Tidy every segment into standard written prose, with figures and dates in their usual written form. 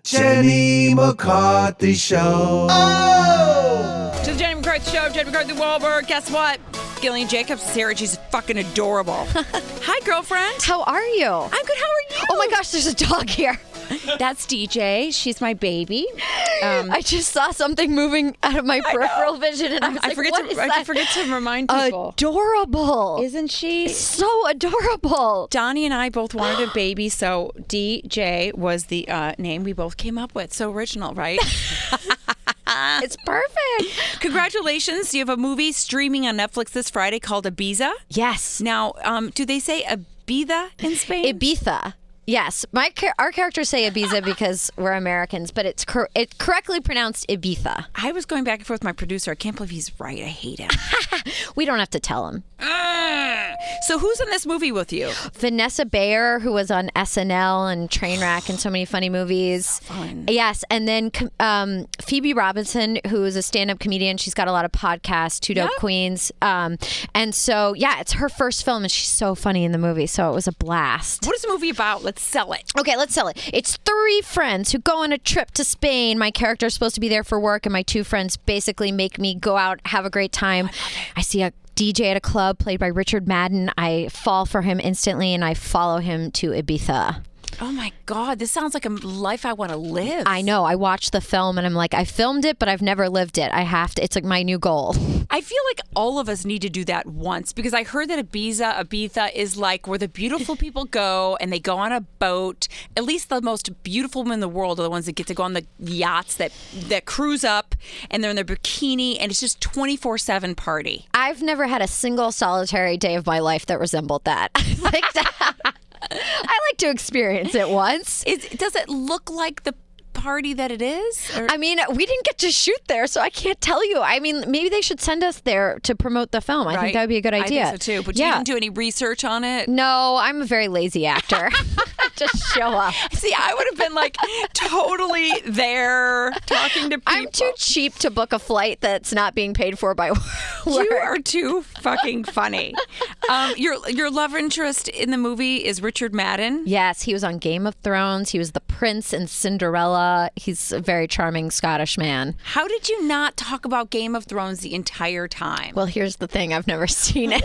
Jenny McCarthy Show. Oh! To the Jenny McCarthy Show, Jenny McCarthy Wahlberg. Guess what? Gillian Jacobs is here and she's fucking adorable. Hi, girlfriend. How are you? I'm good. How are you? Oh my gosh, there's a dog here. That's DJ. She's my baby. I just saw something moving out of my peripheral vision, and I was like, what is that? I forget to remind people. Adorable. Isn't she? So adorable. Donnie and I both wanted a baby, so DJ was the name we both came up with. So original, right? It's perfect. Congratulations. You have a movie streaming on Netflix this Friday called Ibiza. Yes. Now, do they say Ibiza in Spain? Ibiza. Yes. Our characters say Ibiza because we're Americans, but it's correctly pronounced Ibiza. I was going back and forth with my producer. I can't believe he's right. I hate him. We don't have to tell him. So who's in this movie with you? Vanessa Bayer, who was on SNL and Trainwreck and so many funny movies. So fun. Yes, and then Phoebe Robinson, who is a stand-up comedian. She's got a lot of podcasts, Two Dope Queens. And so, yeah, it's her first film, and she's so funny in the movie, so it was a blast. What is the movie about? Let's sell it. Okay, let's sell it. It's 3 friends who go on a trip to Spain. My character's supposed to be there for work, and my 2 friends basically make me go out, have a great time. I see a DJ at a club played by Richard Madden. I fall for him instantly, and I follow him to Ibiza. Oh my God, this sounds like a life I want to live. I know. I watched the film and I'm like, I filmed it, but I've never lived it. I have to. It's like my new goal. I feel like all of us need to do that once because I heard that Ibiza is like where the beautiful people go and they go on a boat. At least the most beautiful women in the world are the ones that get to go on the yachts that cruise up and they're in their bikini and it's just 24/7 party. I've never had a single solitary day of my life that resembled that. Like that. I like to experience it once. Does it look like the party that it is? Or? I mean, we didn't get to shoot there, so I can't tell you. I mean, maybe they should send us there to promote the film. I think that would be a good idea. I think so too. But you didn't do any research on it? No, I'm a very lazy actor. Just show up. See, I would have been like totally there talking to people. I'm too cheap to book a flight that's not being paid for by work. You are too fucking funny. Your love interest in the movie is Richard Madden. Yes, he was on Game of Thrones. He was the prince in Cinderella. He's a very charming Scottish man. How did you not talk about Game of Thrones the entire time? Well, here's the thing. I've never seen it.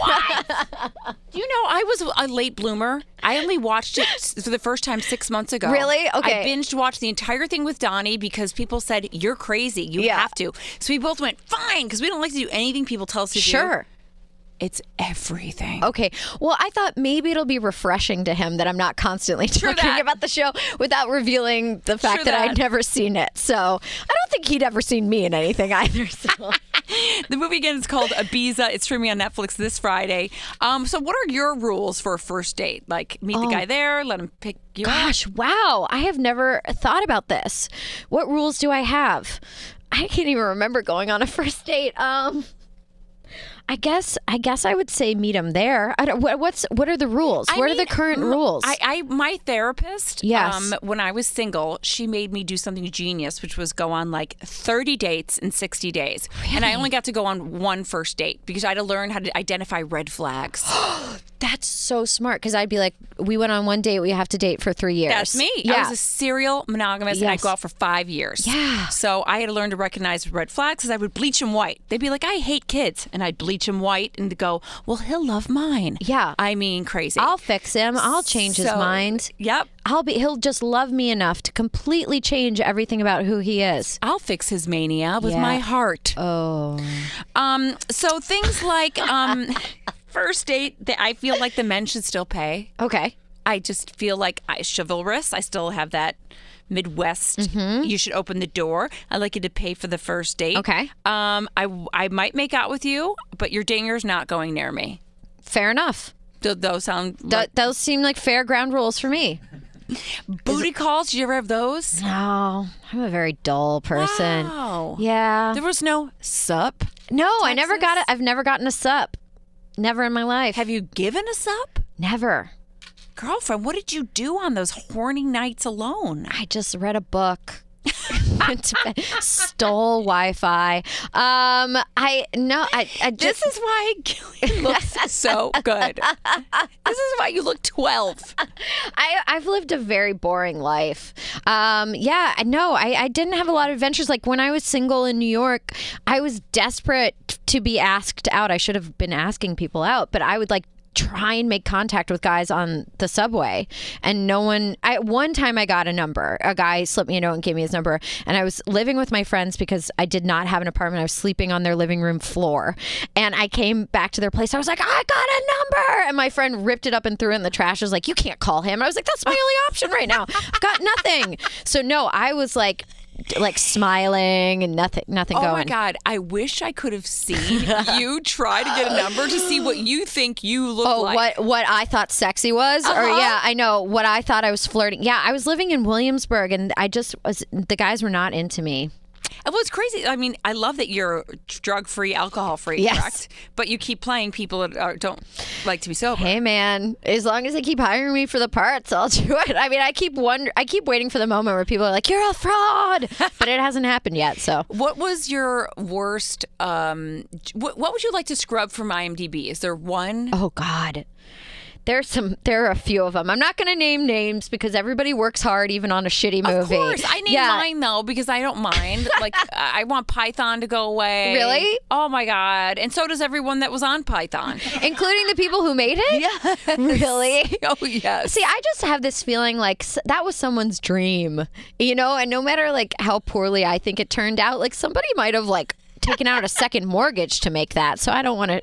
You know, I was a late bloomer. I only watched it for the first time 6 months ago. Really? Okay. I binged watched the entire thing with Donnie because people said, you're crazy. You have to. So we both went, fine, because we don't like to do anything people tell us to do. Sure. It's everything. Okay. Well, I thought maybe it'll be refreshing to him that I'm not constantly talking about the show without revealing the fact that I'd never seen it. So I don't think he'd ever seen me in anything either. So. The movie again is called Ibiza. It's streaming on Netflix this Friday. So what are your rules for a first date? Like meet the guy there, let him pick you up? Gosh, wow. I have never thought about this. What rules do I have? I can't even remember going on a first date. I guess I would say meet him there. What are the rules? What are the current rules? My therapist, yes. When I was single, she made me do something genius, which was go on like 30 dates in 60 days. Really? And I only got to go on one first date because I had to learn how to identify red flags. That's so smart because I'd be like, we went on one date, we have to date for 3 years. That's me. Yeah. I was a serial monogamous and I'd go out for 5 years. Yeah. So I had to learn to recognize red flags because I would bleach them white. They'd be like, I hate kids. And I'd bleach them white and go, well, he'll love mine. Yeah. I mean, crazy. I'll fix him. I'll change his mind. Yep. He'll just love me enough to completely change everything about who he is. I'll fix his mania with my heart. Oh. So things like first date, I feel like the men should still pay. Okay. I just feel like chivalrous. I still have that Midwest. Mm-hmm. You should open the door. I'd like you to pay for the first date. Okay. I might make out with you, but your dinger's not going near me. Fair enough. Those sound those seem like fair ground rules for me. Booty calls, did you ever have those? No, I'm a very dull person. Wow. Yeah. There was no sup? No, Texas? I never got it. I've never gotten a sup. Never in my life. Have you given a sup? Never. Girlfriend, what did you do on those horny nights alone? I just read a book. went to bed, stole Wi-Fi. This is why Gillian looks so good. This is why you look 12. I've lived a very boring life. I didn't have a lot of adventures. Like when I was single in New York, I was desperate to be asked out. I should have been asking people out, but I would like try and make contact with guys on the subway, and one time I got a number. A guy slipped me a note and gave me his number, and I was living with my friends because I did not have an apartment. I was sleeping on their living room floor, and I came back to their place. I was like, I got a number, and my friend ripped it up and threw it in the trash. I was like, you can't call him. I was like, that's my only option right now. I've got nothing. So no, I was like smiling and nothing going. Oh my God, I wish I could have seen you try to get a number to see what you think you look like. What I thought sexy was? Or yeah, I know what I thought I was flirting. Yeah, I was living in Williamsburg, and the guys were not into me. Well, it's crazy. I mean, I love that you're drug-free, alcohol-free, yes. correct? But you keep playing people that don't like to be sober. Hey, man, as long as they keep hiring me for the parts, I'll do it. I mean, I keep waiting for the moment where people are like, "You're a fraud," but it hasn't happened yet. So, what was your worst? What would you like to scrub from IMDb? Is there one? Oh God. There are a few of them. I'm not going to name names because everybody works hard even on a shitty movie. Of course. I name mine, though, because I don't mind. Like, I want Python to go away. Really? Oh, my God. And so does everyone that was on Python. Including the people who made it? Yeah. Really? Oh, yes. See, I just have this feeling like that was someone's dream, and no matter like how poorly I think it turned out, like somebody might have like taken out a second mortgage to make that. So I don't want to,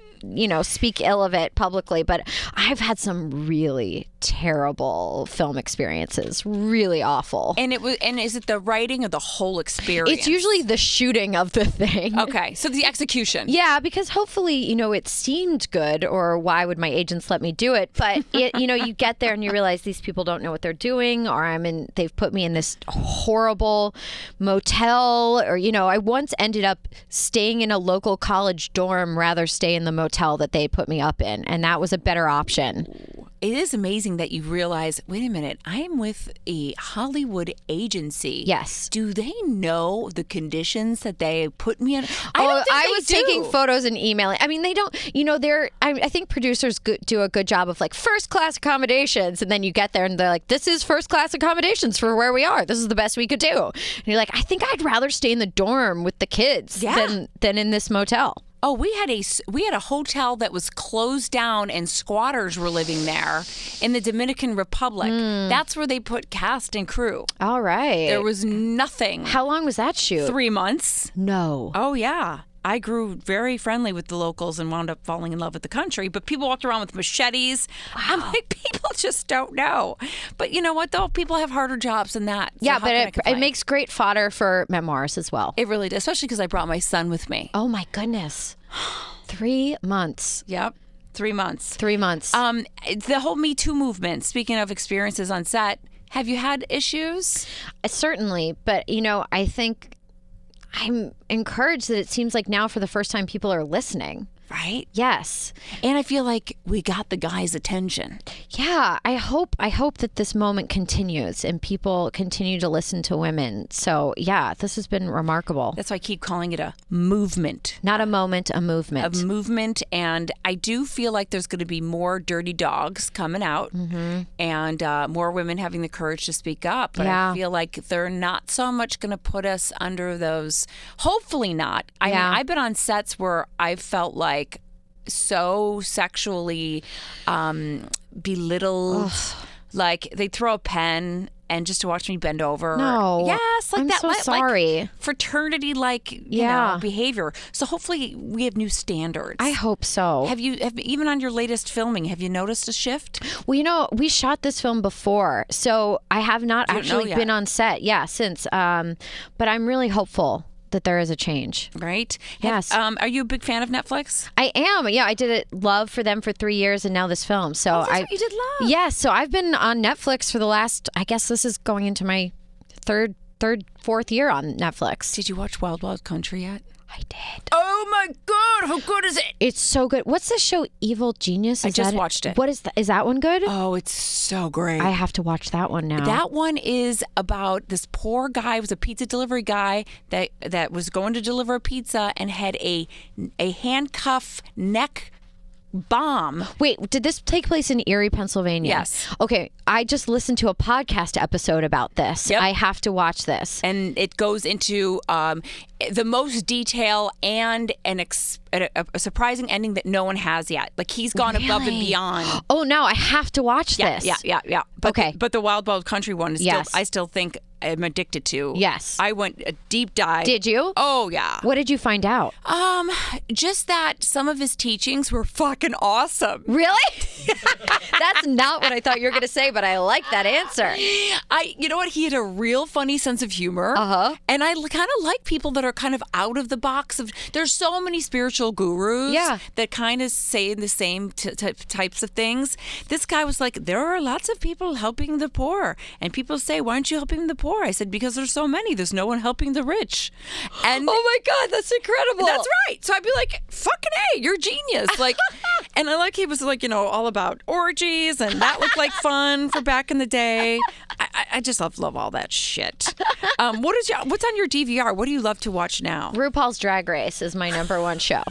speak ill of it publicly, but I've had some really terrible film experiences, really awful. And is it the writing or the whole experience? It's usually the shooting of the thing. Okay, so the execution. Yeah, because hopefully, it seemed good, or why would my agents let me do it? But you get there and you realize these people don't know what they're doing, or they've put me in this horrible motel, or I once ended up staying in a local college dorm rather stay in the motel that they put me up in, and that was a better option. It is amazing that you realize, wait a minute, I am with a Hollywood agency. Yes. Do they know the conditions that they put me in? I was taking photos and emailing. I mean, they don't, I think producers do a good job of like first class accommodations. And then you get there and they're like, this is first class accommodations for where we are. This is the best we could do. And you're like, I think I'd rather stay in the dorm with the kids than in this motel. Oh, we had a hotel that was closed down and squatters were living there in the Dominican Republic. That's where they put cast and crew. All right. There was nothing. How long was that shoot? 3 months. No. Oh, yeah. I grew very friendly with the locals and wound up falling in love with the country. But people walked around with machetes. Wow. I'm like, people just don't know. But you know what, though? People have harder jobs than that. So yeah, but it makes great fodder for memoirs as well. It really does, especially because I brought my son with me. Oh, my goodness. 3 months. Yep. 3 months. 3 months. The whole Me Too movement, speaking of experiences on set, have you had issues? Certainly. But, I think I'm encouraged that it seems like now for the first time people are listening. Right? Yes. And I feel like we got the guy's attention. Yeah, I hope that this moment continues and people continue to listen to women. So, yeah, this has been remarkable. That's why I keep calling it a movement. Not a moment, a movement. A movement. And I do feel like there's going to be more dirty dogs coming out and more women having the courage to speak up. But I feel like they're not so much going to put us under those. Hopefully not. I mean, I've been on sets where I've felt like so sexually belittled. Ugh. Like they throw a pen and just to watch me bend over. No. Yes, like I'm that. so sorry. Like fraternity, behavior. So hopefully we have new standards. I hope so. Have even on your latest filming, have you noticed a shift? Well, we shot this film before, so I have not actually been on set. Yeah, since. But I'm really hopeful that there is a change. Right? Yes. Are you a big fan of Netflix? I am. Yeah, I did it Love for them for 3 years and now this film. So that's what you did Love. Yeah, so I've been on Netflix for the last, I guess this is going into my fourth year on Netflix. Did you watch Wild Wild Country yet? I did. Oh oh my God, how good is it? It's so good. What's the show? Evil Genius? I just watched it. What is that? Is that one good? Oh, it's so great. I have to watch that one now. That one is about this poor guy, was a pizza delivery guy that was going to deliver a pizza and had a handcuff neck bomb. Wait, did this take place in Erie, Pennsylvania? Yes. Okay, I just listened to a podcast episode about this. Yep. I have to watch this. And it goes into the most detail and a surprising ending that no one has yet. Like, he's gone above and beyond. Oh, no, I have to watch this. Yeah. But, okay. But the Wild Wild Country one is Yes. I still think I'm addicted to. Yes. I went a deep dive. Did you? Oh, yeah. What did you find out? Just that some of his teachings were fucking awesome. Really? That's not what I thought you were going to say, but I like that answer. You know what? He had a real funny sense of humor. Uh-huh. And I kind of like people that are kind of out of the box. There's so many spiritual gurus that kind of say the same types of things. This guy was like, there are lots of people helping the poor. And people say, why aren't you helping the poor? I said, because there's so many. There's no one helping the rich. And oh my God, that's incredible. That's right. So I'd be like, fucking A, you're genius. Like, and I like he was like, all about orgies, and that looked like fun for back in the day. I just love all that shit. What's on your DVR? What do you love to watch now? RuPaul's Drag Race is my number one show.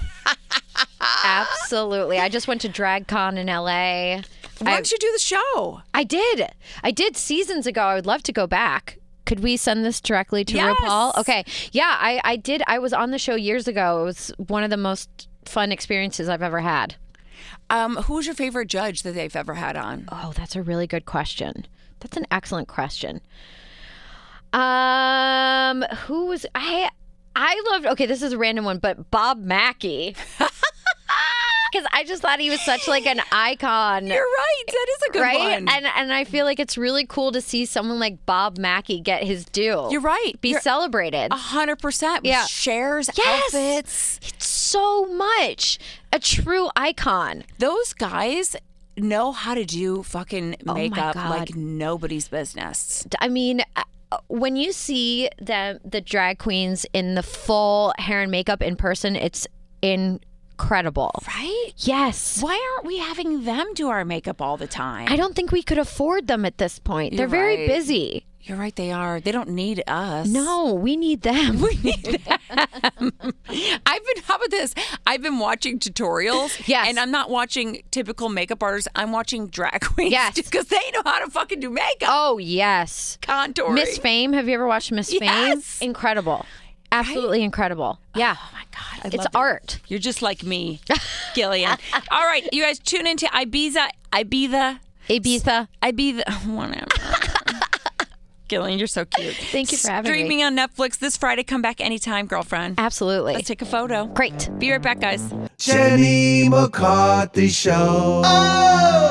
Absolutely. I just went to DragCon in LA. Why don't you do the show? I did seasons ago. I would love to go back. Could we send this directly to Yes. RuPaul? Okay. Yeah, I did. I was on the show years ago. It was one of the most fun experiences I've ever had. Who's your favorite judge that they've ever had on? Oh, that's a really good question. That's an excellent question. Who was I loved, okay, this is a random one, but Bob Mackie. Because I just thought he was such like an icon. You're right. That is a good one. And I feel like it's really cool to see someone like Bob Mackie get his due. You're right. Be celebrated. 100%. Yeah. Shares, Yes. outfits. It's so much. A true icon. Those guys know how to do fucking makeup God. like nobody's business. I mean, when you see the drag queens in the full hair and makeup in person, it's incredible. Right? Yes. Why aren't we having them do our makeup all the time? I don't think we could afford them at this point. They're very right. busy. You're right, they are. They don't need us. No, we need them. We need them. How about this? I've been watching tutorials. Yes. And I'm not watching typical makeup artists. I'm watching drag queens. Yes. Because they know how to fucking do makeup. Oh, yes. Contouring. Miss Fame. Have you ever watched Miss Yes. Fame? Incredible. Absolutely incredible. Yeah. Oh my God. I It's love it. art. You're just like me, Gillian. All right, you guys tune into Ibiza. Whatever. Gillian, you're so cute. Thank you for having me. Streaming on Netflix this Friday. Come back anytime, girlfriend. Absolutely. Let's take a photo. Great. Be right back, guys. Jenny McCarthy Show. Oh!